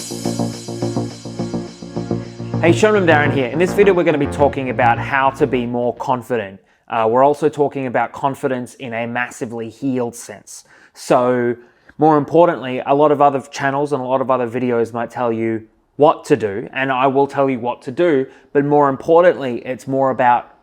Hey, Sharam Namdarian here. In this video, we're going to be talking about how to be more confident. We're also talking about confidence in a massively healed sense. So, more importantly, a lot of other channels and a lot of other videos might tell you what to do, and I will tell you what to do, but more importantly, it's more about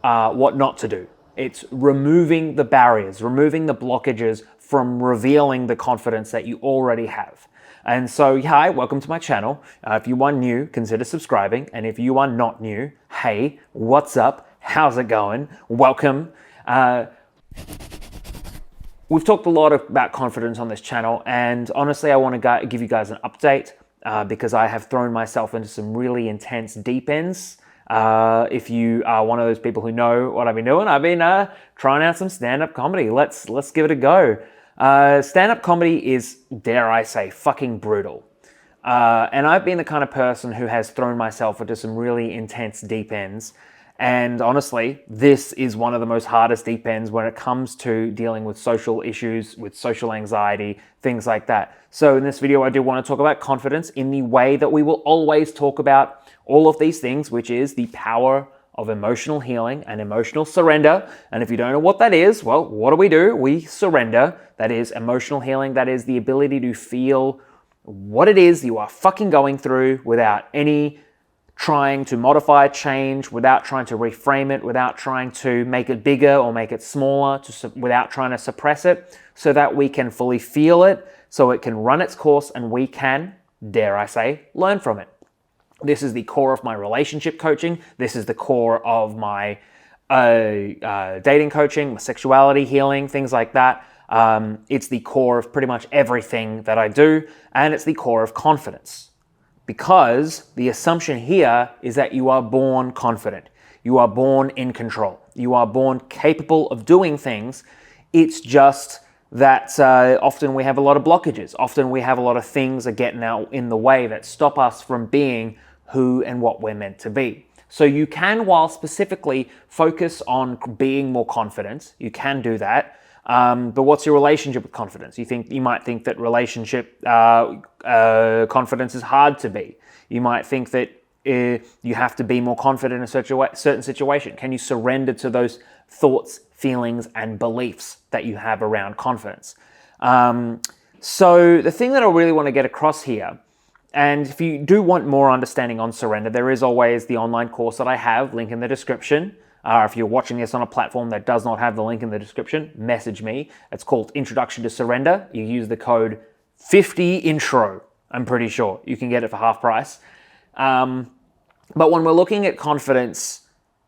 what not to do. It's removing the barriers, removing the blockages from revealing the confidence that you already have. And so, hi, welcome to my channel. If you are new, consider subscribing. And if you are not new, hey, what's up? How's it going? Welcome. We've talked a lot about confidence on this channel, and honestly, I want to give you guys an update because I have thrown myself into some really intense deep ends. If you are one of those people who know what I've been doing, I've been trying out some stand-up comedy. Let's give it a go. Stand-up comedy is, dare I say, fucking brutal. And I've been the kind of person who has thrown myself into some really intense deep ends. And honestly, this is one of the most hardest deep ends when it comes to dealing with social issues, with social anxiety, things like that. So in this video, I do want to talk about confidence in the way that we will always talk about all of these things, which is the power of emotional healing and emotional surrender. And if you don't know what that is, well, what do? We surrender. That is emotional healing. That is the ability to feel what it is you are fucking going through without any trying to modify, change, without trying to reframe it, without trying to make it bigger or make it smaller, without trying to suppress it, so that we can fully feel it, so it can run its course and we can, dare I say, learn from it. This is the core of my relationship coaching. This is the core of my dating coaching, my sexuality healing, things like that. It's the core of pretty much everything that I do, and it's the core of confidence. Because the assumption here is that you are born confident. You are born in control. You are born capable of doing things. It's just that often we have a lot of blockages. Often we have a lot of things that get in the way that stop us from being who and what we're meant to be. So you can, while specifically focus on being more confident, you can do that. But what's your relationship with confidence? You might think that relationship confidence is hard to be. You might think that you have to be more confident in a certain situation. Can you surrender to those thoughts, feelings, and beliefs that you have around confidence? So the thing that I really want to get across here, and if you do want more understanding on surrender, there is always the online course that I have, link in the description. If you're watching this on a platform that does not have the link in the description, message me. It's called Introduction to Surrender. You use the code 50intro. I'm pretty sure you can get it for half price. But when we're looking at confidence,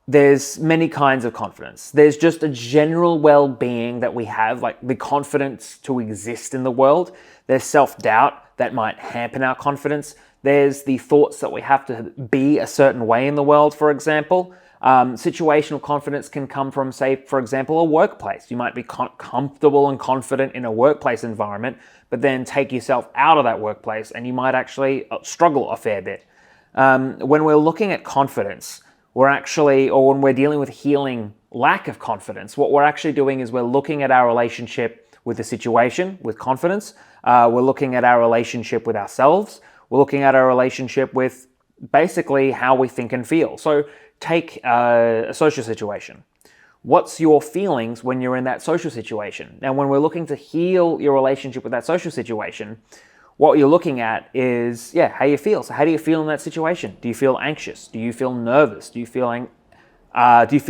there's many kinds of confidence. There's just a general well-being that we have, like the confidence to exist in the world. There's self-doubt that might hamper our confidence. There's the thoughts that we have to be a certain way in the world, for example. Situational confidence can come from, say, for example, a workplace. You might be comfortable and confident in a workplace environment, but then take yourself out of that workplace and you might actually struggle a fair bit. When we're looking at confidence, when we're dealing with healing lack of confidence, what we're actually doing is we're looking at our relationship with the situation, with confidence. We're looking at our relationship with ourselves. We're looking at our relationship with basically how we think and feel. So take a social situation. What's your feelings when you're in that social situation? Now, when we're looking to heal your relationship with that social situation, what you're looking at is, how you feel. So how do you feel in that situation? Do you feel anxious? Do you feel nervous? Do you feel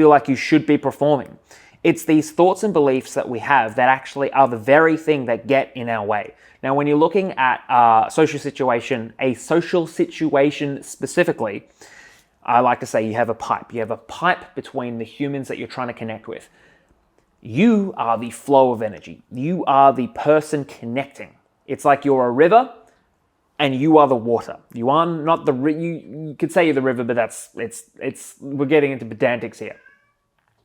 like you should be performing? It's these thoughts and beliefs that we have that actually are the very thing that get in our way. Now, when you're looking at a social situation specifically, I like to say you have a pipe. You have a pipe between the humans that you're trying to connect with. You are the flow of energy. You are the person connecting. It's like you're a river and you are the water. You are not you could say you're the river, but we're getting into pedantics here.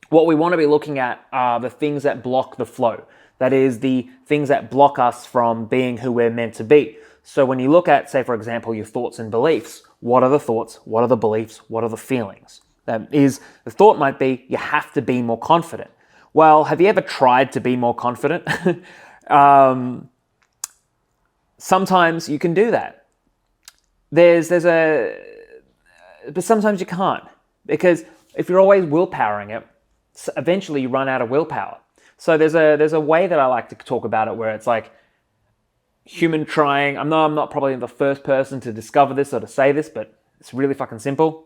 What we want to be looking at are the things that block the flow. That is the things that block us from being who we're meant to be. So when you look at, say, for example, your thoughts and beliefs, what are the thoughts? What are the beliefs? What are the feelings? The thought might be, you have to be more confident. Well, have you ever tried to be more confident? Sometimes you can do that. but sometimes you can't, because if you're always willpowering it, eventually you run out of willpower. So there's a way that I like to talk about it where it's like human trying. I'm not probably the first person to discover this or to say this, but it's really fucking simple.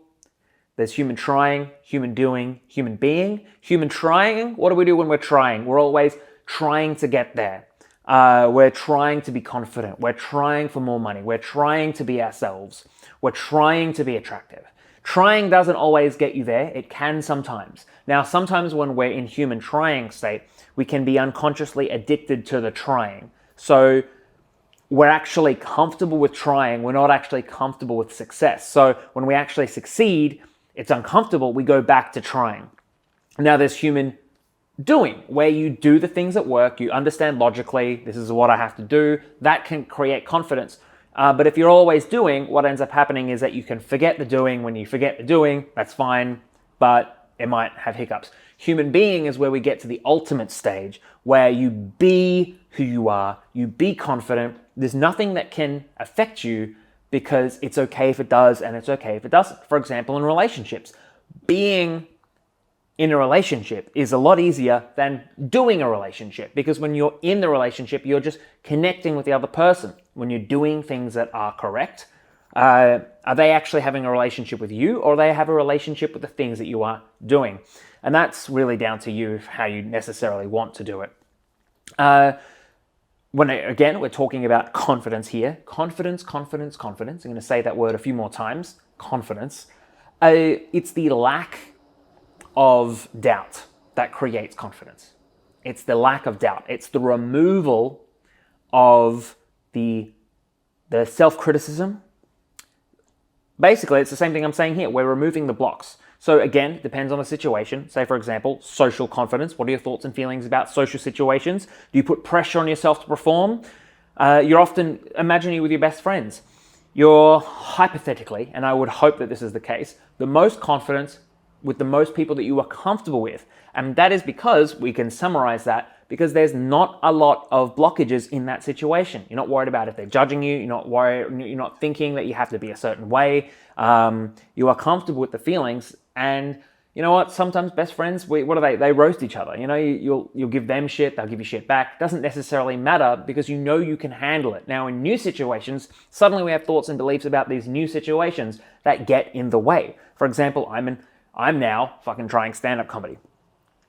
There's human trying, human doing, human being. Human trying, what do we do when we're trying? We're always trying to get there. We're trying to be confident. We're trying for more money. We're trying to be ourselves. We're trying to be attractive. Trying doesn't always get you there. It can sometimes. Now, sometimes when we're in human trying state, we can be unconsciously addicted to the trying. So we're actually comfortable with trying. We're not actually comfortable with success. So when we actually succeed, it's uncomfortable. We go back to trying. Now there's human doing, where you do the things at work. You understand logically, this is what I have to do. That can create confidence. But if you're always doing, what ends up happening is that you can forget the doing. When you forget the doing, that's fine, but it might have hiccups. Human being is where we get to the ultimate stage, where you be who you are, you be confident. There's nothing that can affect you, because it's okay if it does and it's okay if it doesn't. For example, in relationships, being in a relationship is a lot easier than doing a relationship, because when you're in the relationship, you're just connecting with the other person. When you're doing things that are correct, are they actually having a relationship with you, or they have a relationship with the things that you are doing? And that's really down to you, how you necessarily want to do it. Again, we're talking about confidence here. Confidence. I'm going to say that word a few more times. Confidence. It's the lack of doubt that creates confidence. It's the lack of doubt. It's the removal of the self-criticism. Basically, it's the same thing I'm saying here. We're removing the blocks. So again, it depends on the situation. Say, for example, social confidence. What are your thoughts and feelings about social situations? Do you put pressure on yourself to perform? You're often imagining with your best friends. You're hypothetically, and I would hope that this is the case, the most confident with the most people that you are comfortable with. And that is because, we can summarize that, because there's not a lot of blockages in that situation. You're not worried about if they're judging you. You're not thinking that you have to be a certain way. You are comfortable with the feelings. And you know what? Sometimes best friends, what do they? They roast each other. You know, you'll give them shit. They'll give you shit back. Doesn't necessarily matter, because you know you can handle it. Now, in new situations, suddenly we have thoughts and beliefs about these new situations that get in the way. For example, I'm now fucking trying stand-up comedy.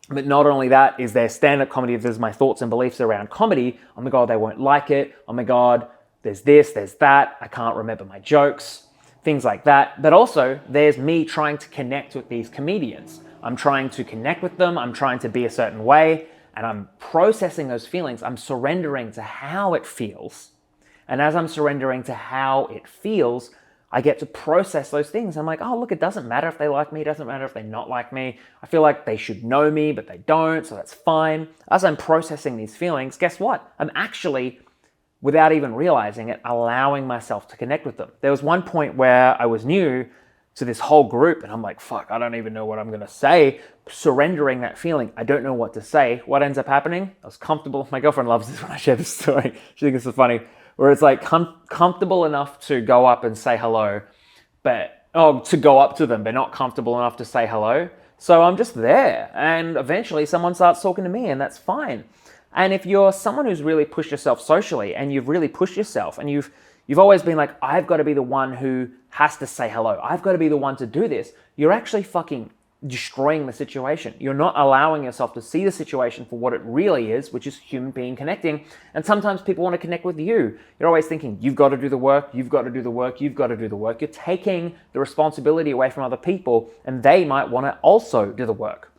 But not only that, is there stand-up comedy, if there's my thoughts and beliefs around comedy, oh my God, they won't like it. Oh my God, there's this, there's that. I can't remember my jokes, things like that. But also, there's me trying to connect with these comedians. I'm trying to connect with them. I'm trying to be a certain way, and I'm processing those feelings. I'm surrendering to how it feels. And as I'm surrendering to how it feels, I get to process those things. I'm like, oh, look, it doesn't matter if they like me. It doesn't matter if they not like me. I feel like they should know me, but they don't, so that's fine. As I'm processing these feelings, guess what? I'm actually, without even realizing it, allowing myself to connect with them. There was one point where I was new to this whole group, and I'm like, fuck, I don't even know what I'm going to say. Surrendering that feeling. I don't know what to say. What ends up happening? I was comfortable. My girlfriend loves this when I share this story. She thinks it's so funny. Where it's like comfortable enough to go up and say hello, to go up to them, but not comfortable enough to say hello. So I'm just there, and eventually someone starts talking to me, and that's fine. And if you're someone who's really pushed yourself socially, and you've really pushed yourself, and you've always been like, I've got to be the one who has to say hello. I've got to be the one to do this. You're actually fucking destroying the situation. You're not allowing yourself to see the situation for what it really is, which is human being connecting. And sometimes people want to connect with you. You're always thinking, you've got to do the work, you've got to do the work, you've got to do the work. You're taking the responsibility away from other people, and they might want to also do the work.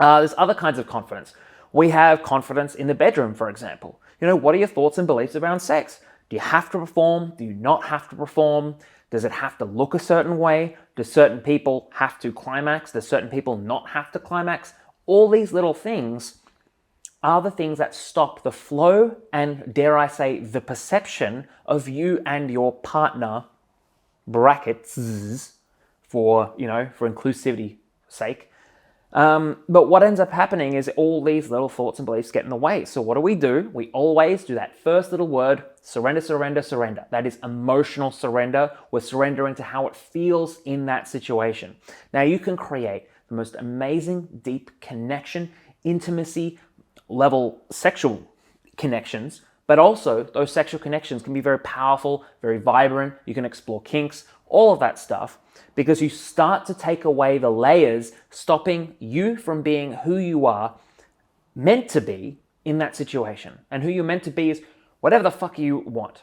There's other kinds of confidence. We have confidence in the bedroom, for example. You know, what are your thoughts and beliefs around sex? Do you have to perform? Do you not have to perform? Does it have to look a certain way? Do certain people have to climax? Do certain people not have to climax? All these little things are the things that stop the flow and, dare I say, the perception of you and your partner, brackets, for inclusivity sake. But what ends up happening is all these little thoughts and beliefs get in the way. So what do? We always do that first little word, surrender, surrender, surrender. That is emotional surrender. We're surrendering to how it feels in that situation. Now you can create the most amazing, deep connection, intimacy level sexual connections, but also those sexual connections can be very powerful, very vibrant. You can explore kinks, all of that stuff, because you start to take away the layers, stopping you from being who you are meant to be in that situation. And who you're meant to be is whatever the fuck you want.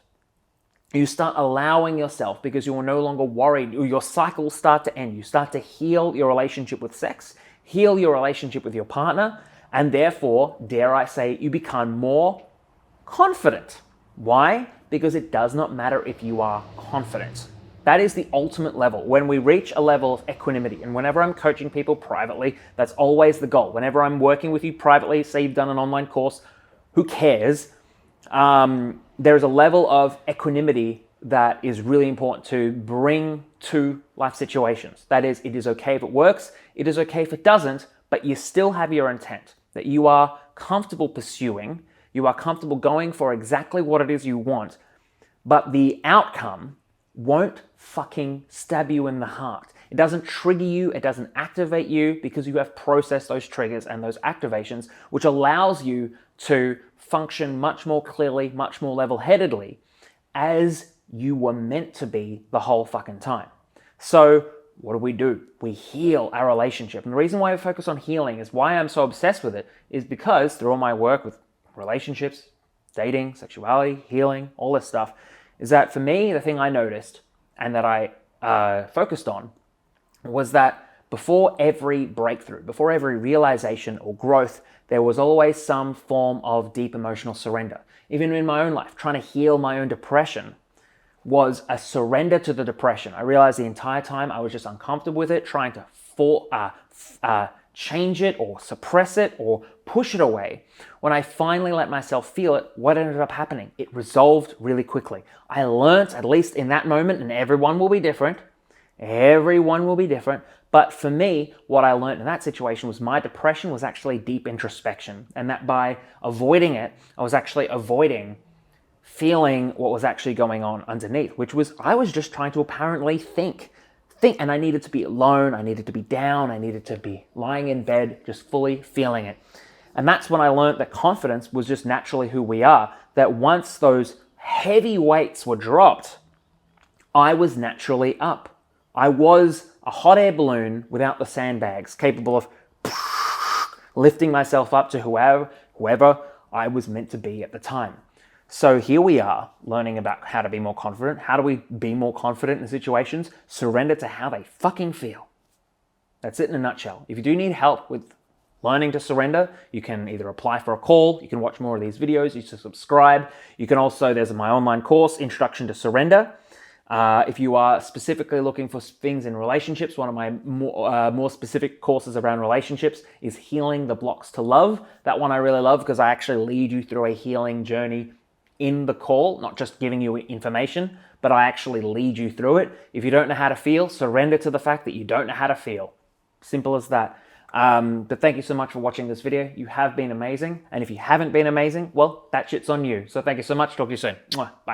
You start allowing yourself, because you are no longer worried, your cycles start to end. You start to heal your relationship with sex, heal your relationship with your partner, and therefore, dare I say, you become more confident. Why? Because it does not matter if you are confident. That is the ultimate level. When we reach a level of equanimity, and whenever I'm coaching people privately, that's always the goal. Whenever I'm working with you privately, say you've done an online course, who cares? There's a level of equanimity that is really important to bring to life situations. That is, it is okay if it works, it is okay if it doesn't, but you still have your intent, that you are comfortable pursuing, you are comfortable going for exactly what it is you want, but the outcome won't fucking stab you in the heart. It doesn't trigger you, it doesn't activate you, because you have processed those triggers and those activations, which allows you to function much more clearly, much more level-headedly, as you were meant to be the whole fucking time. So what do? We heal our relationship. And the reason why I focus on healing is why I'm so obsessed with it is because through all my work with relationships, dating, sexuality, healing, all this stuff, is that for me, the thing I noticed and that I focused on was that before every breakthrough, before every realization or growth, there was always some form of deep emotional surrender. Even in my own life, trying to heal my own depression was a surrender to the depression. I realized the entire time I was just uncomfortable with it, trying to change it or suppress it or push it away. When I finally let myself feel it, what ended up happening? It resolved really quickly. I learned, at least in that moment, and everyone will be different, but for me, what I learned in that situation was my depression was actually deep introspection, and that by avoiding it, I was actually avoiding feeling what was actually going on underneath, which was I was just trying to apparently think, and I needed to be alone, I needed to be down, I needed to be lying in bed, just fully feeling it. And that's when I learned that confidence was just naturally who we are, that once those heavy weights were dropped, I was naturally up. I was a hot air balloon without the sandbags, capable of lifting myself up to whoever I was meant to be at the time. So here we are learning about how to be more confident. How do we be more confident in situations? Surrender to how they fucking feel. That's it in a nutshell. If you do need help with learning to surrender, you can either apply for a call, you can watch more of these videos, you can subscribe. You can also, there's my online course, Introduction to Surrender. If you are specifically looking for things in relationships, one of my more specific courses around relationships is Healing the Blocks to Love. That one I really love because I actually lead you through a healing journey in the call, not just giving you information, but I actually lead you through it. If you don't know how to feel, surrender to the fact that you don't know how to feel. Simple as that. But thank you so much for watching this video. You have been amazing. And if you haven't been amazing, well, that shit's on you. So thank you so much. Talk to you soon. Bye.